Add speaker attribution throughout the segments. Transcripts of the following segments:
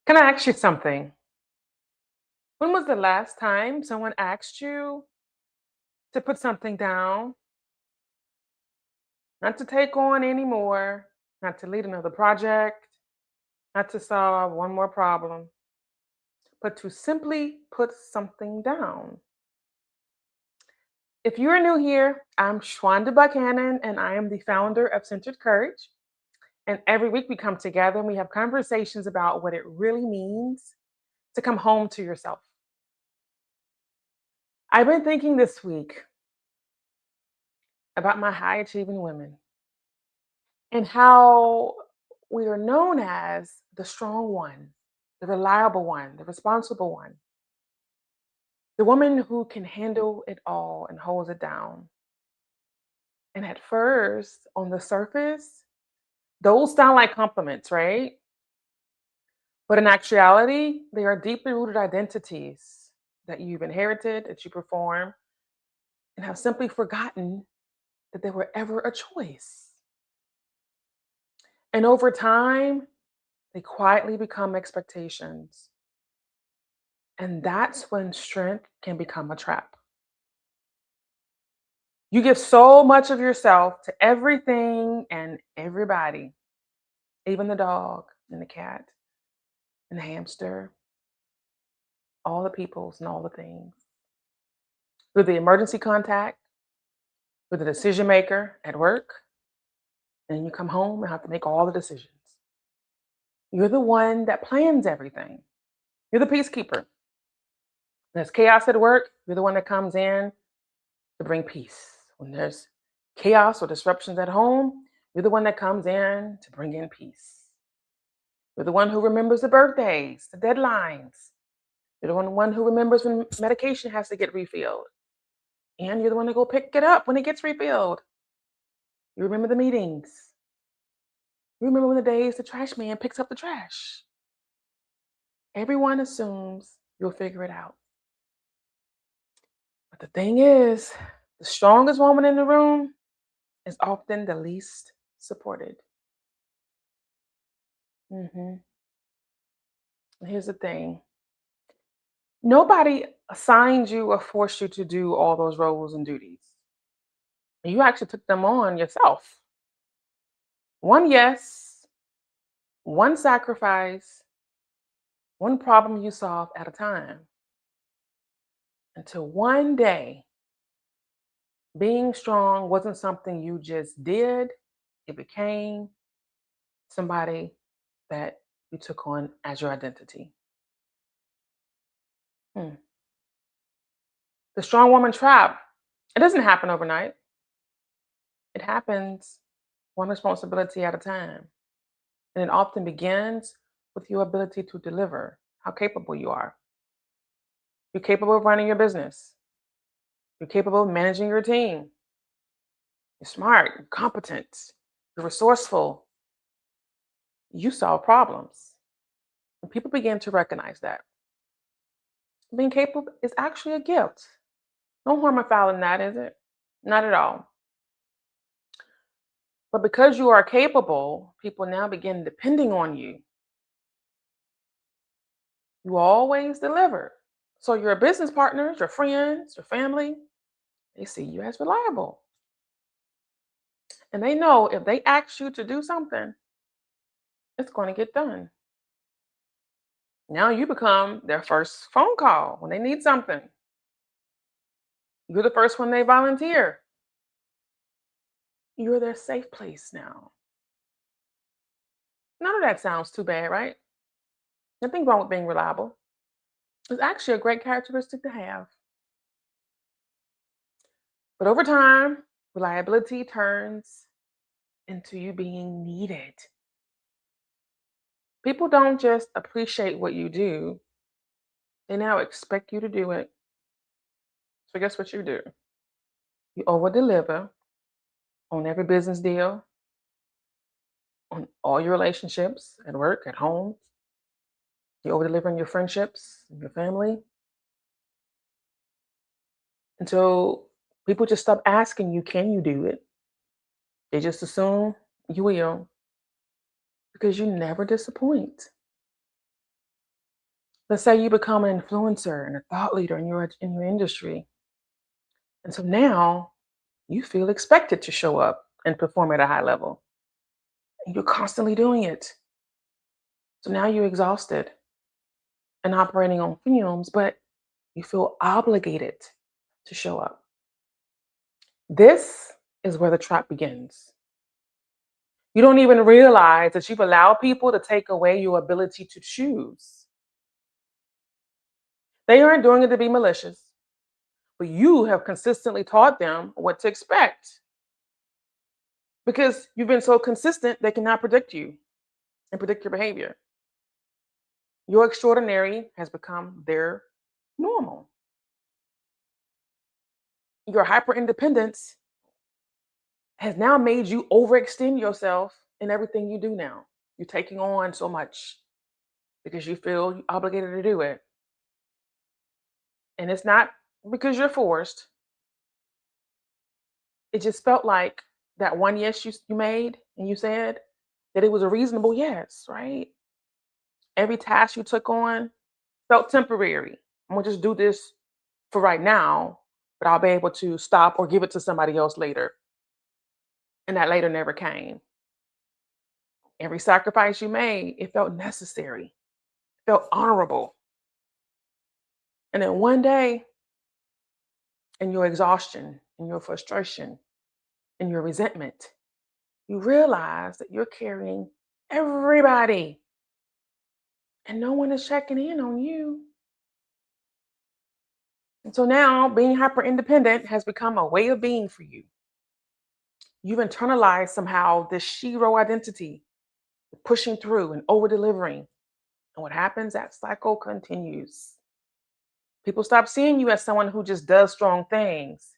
Speaker 1: Can I ask you something? When was the last time someone asked you to put something down, not to take on anymore, not to lead another project, not to solve one more problem, but to simply put something down? If you're new here, I'm Shwanda Buchanan, and I am the founder of Centered Courage. And every week we come together and we have conversations about what it really means to come home to yourself. I've been thinking this week about my high achieving women and how we are known as the strong one, the reliable one, the responsible one, the woman who can handle it all and holds it down. And at first, on the surface, those sound like compliments, right? But in actuality, they are deeply rooted identities that you've inherited, that you perform, and have simply forgotten that they were ever a choice. And over time, they quietly become expectations. And that's when strength can become a trap. You give so much of yourself to everything and everybody, even the dog and the cat and the hamster, all the peoples and all the things. You're the emergency contact, you're the decision maker at work, and you come home and have to make all the decisions. You're the one that plans everything. You're the peacekeeper. There's chaos at work, you're the one that comes in to bring peace. When there's chaos or disruptions at home, you're the one that comes in to bring in peace. You're the one who remembers the birthdays, the deadlines. You're the one who remembers when medication has to get refilled. And you're the one to go pick it up when it gets refilled. You remember the meetings. You remember when the days the trash man picks up the trash. Everyone assumes you'll figure it out. But the thing is, the strongest woman in the room is often the least supported. Mhm. And here's the thing, nobody assigned you or forced you to do all those roles and duties. You actually took them on yourself. One yes, one sacrifice, one problem you solve at a time. Until one day, being strong wasn't something you just did, it became somebody that you took on as your identity. Hmm. The strong woman trap, it doesn't happen overnight. It happens one responsibility at a time. And it often begins with your ability to deliver, how capable you are. You're capable of running your business. You're capable of managing your team. You're smart, you're competent, you're resourceful. You solve problems. And people begin to recognize that. Being capable is actually a gift. No harm or foul in that, is it? Not at all. But because you are capable, people now begin depending on you. You always deliver. So your business partners, your friends, your family, they see you as reliable. And they know if they ask you to do something, it's going to get done. Now you become their first phone call when they need something. You're the first one they volunteer. You're their safe place now. None of that sounds too bad, right? Nothing wrong with being reliable. It's actually a great characteristic to have. But over time, reliability turns into you being needed. People don't just appreciate what you do, they now expect you to do it. So guess what you do? You over deliver on every business deal, on all your relationships at work, at home. You over deliver in your friendships, in your family, until people just stop asking you, can you do it? They just assume you will because you never disappoint. Let's say you become an influencer and a thought leader in your industry. And so now you feel expected to show up and perform at a high level. And you're constantly doing it. So now you're exhausted and operating on fumes, but you feel obligated to show up. This is where the trap begins. You don't even realize that you've allowed people to take away your ability to choose. They aren't doing it to be malicious, but you have consistently taught them what to expect because you've been so consistent, they cannot predict you and predict your behavior. Your extraordinary has become their normal. Your hyper independence has now made you overextend yourself in everything you do now. You're taking on so much because you feel obligated to do it. And it's not because you're forced. It just felt like that one yes you made and you said that it was a reasonable yes, right? Every task you took on felt temporary. I'm gonna just do this for right now, but I'll be able to stop or give it to somebody else later. And that later never came. Every sacrifice you made, it felt necessary, felt honorable. And then one day, in your exhaustion, in your frustration, in your resentment, you realize that you're carrying everybody and no one is checking in on you. And so now being hyper independent has become a way of being for you. You've internalized somehow this shiro identity, pushing through and over delivering. And what happens? That cycle continues. People stop seeing you as someone who just does strong things.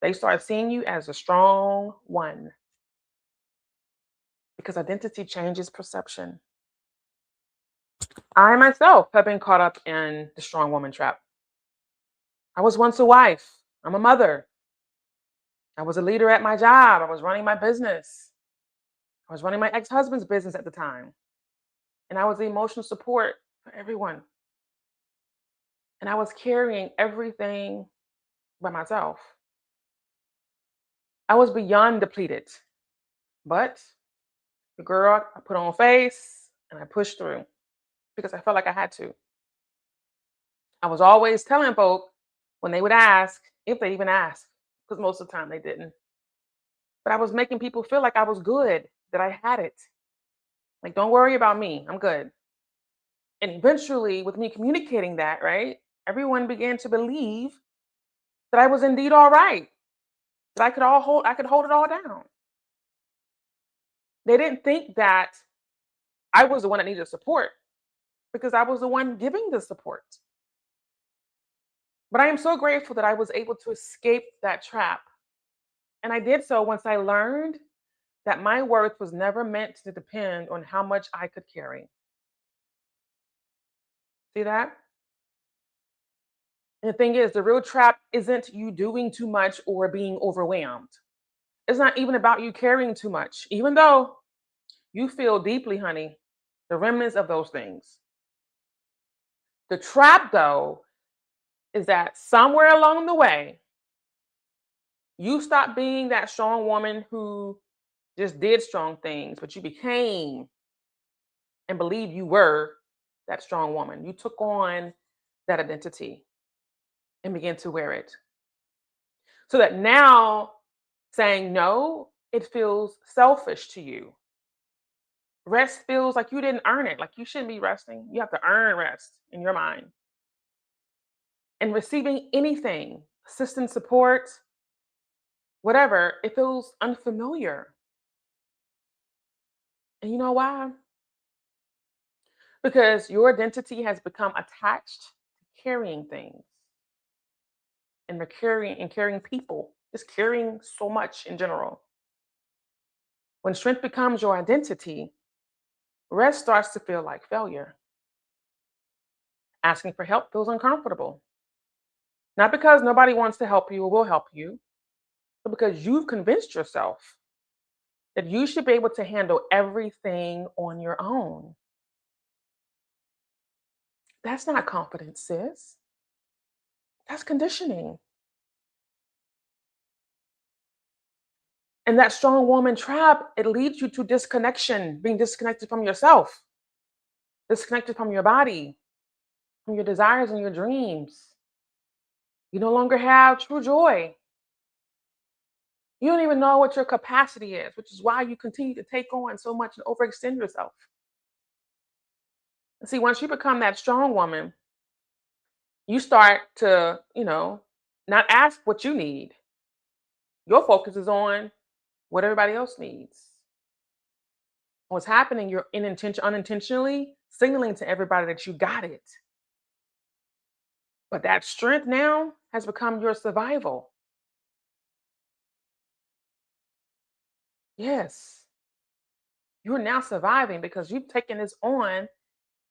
Speaker 1: They start seeing you as a strong one because identity changes perception. I myself have been caught up in the strong woman trap. I was once a wife. I'm a mother. I was a leader at my job. I was running my business. I was running my ex husband's business at the time. And I was the emotional support for everyone. And I was carrying everything by myself. I was beyond depleted. But the girl, I put on face and I pushed through because I felt like I had to. I was always telling folk when they would ask, if they even asked, because most of the time they didn't. But I was making people feel like I was good, that I had it. Like, don't worry about me, I'm good. And eventually, with me communicating that, right, everyone began to believe that I was indeed all right, that I could hold it all down. They didn't think that I was the one that needed support because I was the one giving the support. But I am so grateful that I was able to escape that trap. And I did so once I learned that my worth was never meant to depend on how much I could carry. See that? And the thing is, the real trap isn't you doing too much or being overwhelmed. It's not even about you carrying too much, even though you feel deeply, honey, the remnants of those things. The trap, though, is that somewhere along the way, you stop being that strong woman who just did strong things, but you became and believed you were that strong woman. You took on that identity and began to wear it. So that now saying no, it feels selfish to you. Rest feels like you didn't earn it, like you shouldn't be resting. You have to earn rest in your mind. And receiving anything, assistance, support, whatever, it feels unfamiliar. And you know why? Because your identity has become attached to carrying things and carrying people, just carrying so much in general. When strength becomes your identity, rest starts to feel like failure. Asking for help feels uncomfortable. Not because nobody wants to help you or will help you, but because you've convinced yourself that you should be able to handle everything on your own. That's not confidence, sis. That's conditioning. And that strong woman trap, it leads you to disconnection, being disconnected from yourself, disconnected from your body, from your desires and your dreams. You no longer have true joy. You don't even know what your capacity is, which is why you continue to take on so much and overextend yourself. And see, once you become that strong woman, you start to, not ask what you need. Your focus is on what everybody else needs. What's happening, you're unintentionally signaling to everybody that you got it. But that strength now has become your survival. Yes, you're now surviving because you've taken this on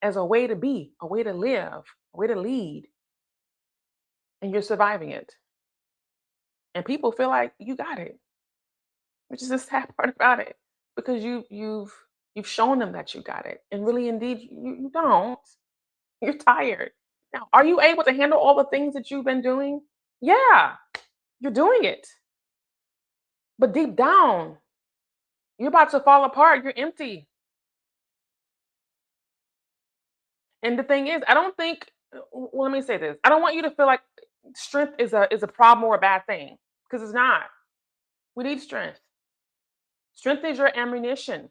Speaker 1: as a way to be, a way to live, a way to lead, and you're surviving it. And people feel like you got it, which is the sad part about it, because you've shown them that you got it, and really, indeed, you don't. You're tired. Now, are you able to handle all the things that you've been doing? Yeah, you're doing it. But deep down, you're about to fall apart. You're empty. And the thing is, I don't think, well, let me say this. I don't want you to feel like strength is a problem or a bad thing, because it's not. We need strength. Strength is your ammunition.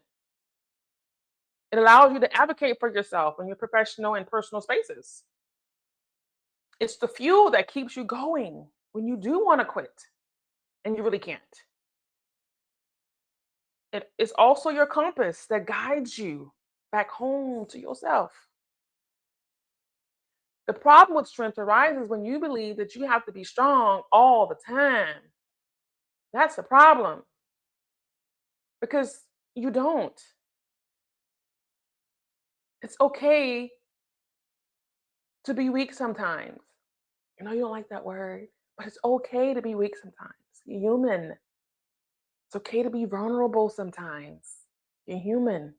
Speaker 1: It allows you to advocate for yourself in your professional and personal spaces. It's the fuel that keeps you going when you do want to quit and you really can't. It is also your compass that guides you back home to yourself. The problem with strength arises when you believe that you have to be strong all the time. That's the problem because you don't. It's okay to be weak sometimes. I know you don't like that word, but it's okay to be weak sometimes. You're human. It's okay to be vulnerable sometimes. You're human.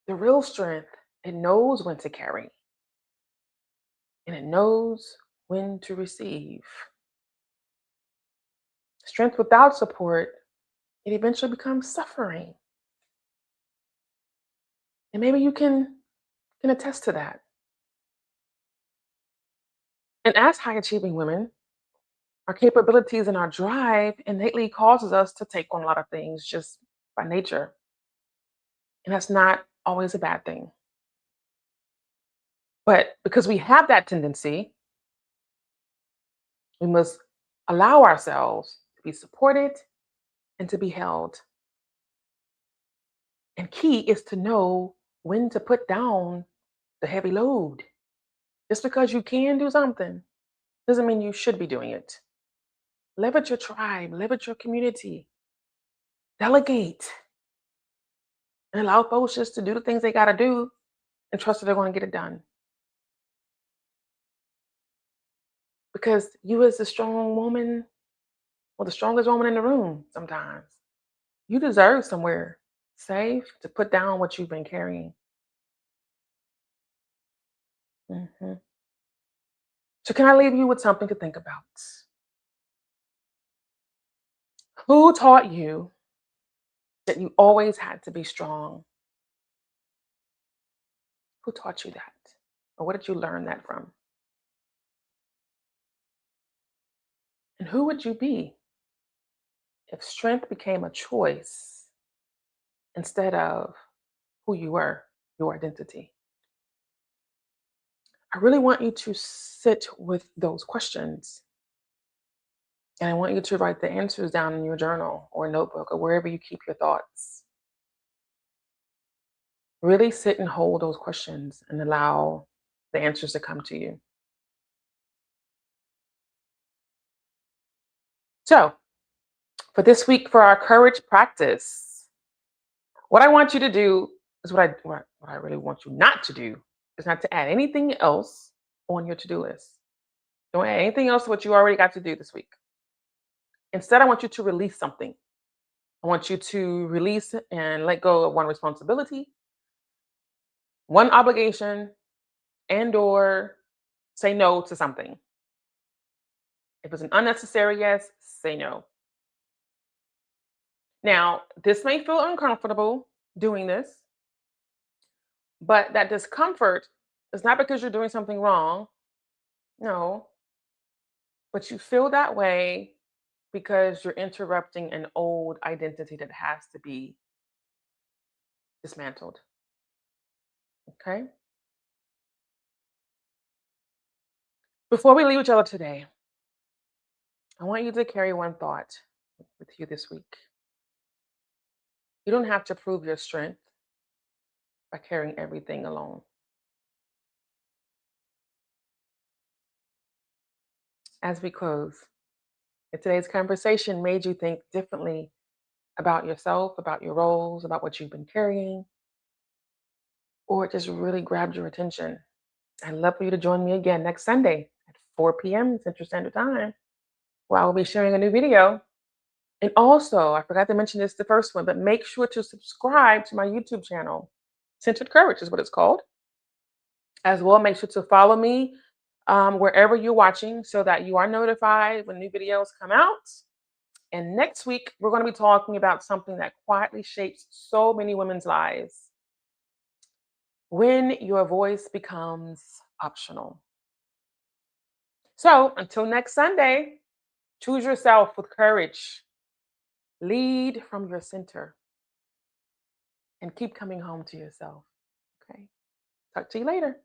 Speaker 1: The real strength, it knows when to carry and it knows when to receive. Strength without support, it eventually becomes suffering. And maybe you can attest to that. And as high achieving women, our capabilities and our drive innately causes us to take on a lot of things just by nature. And that's not always a bad thing. But because we have that tendency, we must allow ourselves to be supported and to be held. And key is to know when to put down the heavy load. Just because you can do something doesn't mean you should be doing it. Leverage your tribe, leverage your community, delegate, and allow folks just to do the things they got to do and trust that they're going to get it done. Because you, as the strong woman, or the strongest woman in the room, sometimes you deserve somewhere safe to put down what you've been carrying. Mhm. So, can I leave you with something to think about? Who taught you that you always had to be strong? Who taught you that? Or where did you learn that from? And who would you be if strength became a choice instead of who you were, your identity? I really want you to sit with those questions. And I want you to write the answers down in your journal or notebook or wherever you keep your thoughts. Really sit and hold those questions and allow the answers to come to you. So, for this week, for our courage practice, what I want you to do is what I really want you not to do is not to add anything else on your to-do list. Don't add anything else to what you already got to do this week. Instead, I want you to release something. I want you to release and let go of one responsibility, one obligation, and or say no to something. If it's an unnecessary yes, say no. Now, this may feel uncomfortable doing this, but that discomfort is not because you're doing something wrong. No, but you feel that way because you're interrupting an old identity that has to be dismantled. Okay. Before we leave each other today, I want you to carry one thought with you this week. You don't have to prove your strength by carrying everything alone. As we close, if today's conversation made you think differently about yourself, about your roles, about what you've been carrying, or it just really grabbed your attention, I'd love for you to join me again next Sunday at 4 p.m. Central Standard Time, where I will be sharing a new video. And also, I forgot to mention this the first one, but make sure to subscribe to my YouTube channel. Centered Courage is what it's called. As well, make sure to follow me wherever you're watching so that you are notified when new videos come out. And next week, we're going to be talking about something that quietly shapes so many women's lives: when your voice becomes optional. So until next Sunday, choose yourself with courage, lead from your center, and keep coming home to yourself. Okay. Talk to you later.